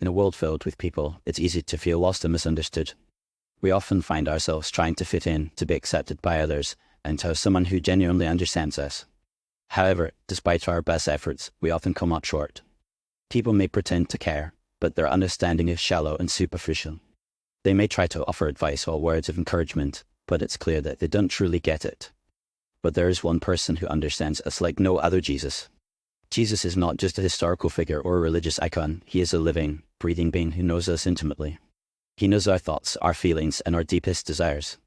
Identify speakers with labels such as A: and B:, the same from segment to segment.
A: In a world filled with people, it's easy to feel lost and misunderstood. We often find ourselves trying to fit in, to be accepted by others, and to have someone who genuinely understands us. However, despite our best efforts, we often come up short. People may pretend to care, but their understanding is shallow and superficial. They may try to offer advice or words of encouragement, but it's clear that they don't truly get it. But there is one person who understands us like no other: Jesus. Jesus is not just a historical figure or a religious icon. He is a living, breathing being who knows us intimately. He knows our thoughts, our feelings, and our deepest desires.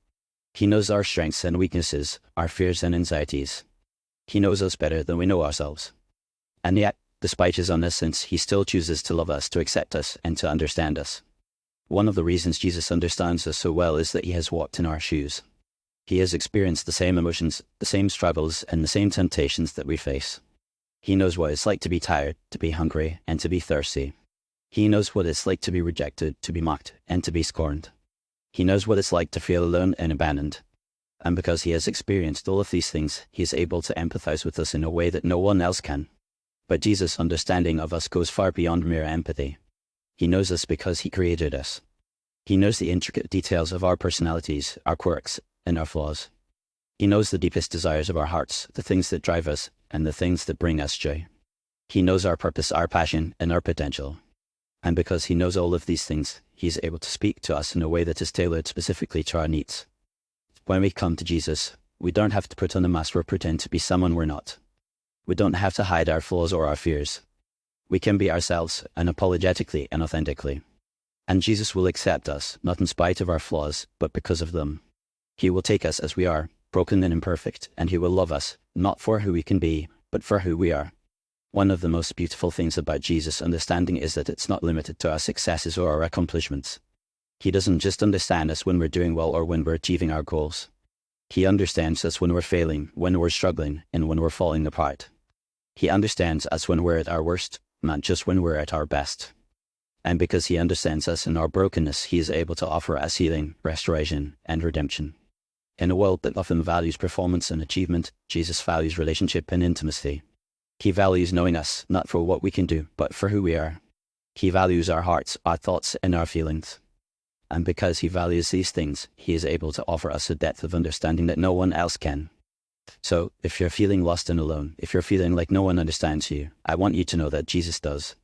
A: He knows our strengths and weaknesses, our fears and anxieties. He knows us better than we know ourselves. And yet, despite his omniscience, he still chooses to love us, to accept us, and to understand us. One of the reasons Jesus understands us so well is that he has walked in our shoes. He has experienced the same emotions, the same struggles, and the same temptations that we face. He knows what it's like to be tired, to be hungry, and to be thirsty. He knows what it's like to be rejected, to be mocked, and to be scorned. He knows what it's like to feel alone and abandoned. And because he has experienced all of these things, he is able to empathize with us in a way that no one else can. But Jesus' understanding of us goes far beyond mere empathy. He knows us because he created us. He knows the intricate details of our personalities, our quirks, and our flaws. He knows the deepest desires of our hearts, the things that drive us, and the things that bring us joy. He knows our purpose, our passion, and our potential. And because he knows all of these things, he is able to speak to us in a way that is tailored specifically to our needs. When we come to Jesus, we don't have to put on a mask or pretend to be someone we're not. We don't have to hide our flaws or our fears. We can be ourselves, unapologetically and authentically. And Jesus will accept us, not in spite of our flaws, but because of them. He will take us as we are, broken and imperfect, and he will love us, not for who we can be, but for who we are. One of the most beautiful things about Jesus' understanding is that it's not limited to our successes or our accomplishments. He doesn't just understand us when we're doing well or when we're achieving our goals. He understands us when we're failing, when we're struggling, and when we're falling apart. He understands us when we're at our worst, not just when we're at our best. And because he understands us in our brokenness, he is able to offer us healing, restoration, and redemption. In a world that often values performance and achievement, Jesus values relationship and intimacy. He values knowing us, not for what we can do, but for who we are. He values our hearts, our thoughts, and our feelings. And because he values these things, he is able to offer us a depth of understanding that no one else can. So, if you're feeling lost and alone, if you're feeling like no one understands you, I want you to know that Jesus does.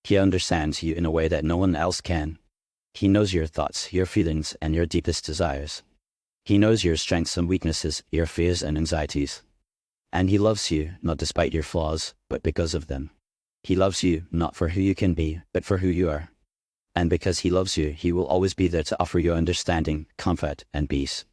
A: He understands you in a way that no one else can. He knows your thoughts, your feelings, and your deepest desires. He knows your strengths and weaknesses, your fears and anxieties. And he loves you, not despite your flaws, but because of them. He loves you, not for who you can be, but for who you are. And because he loves you, he will always be there to offer you understanding, comfort, and peace.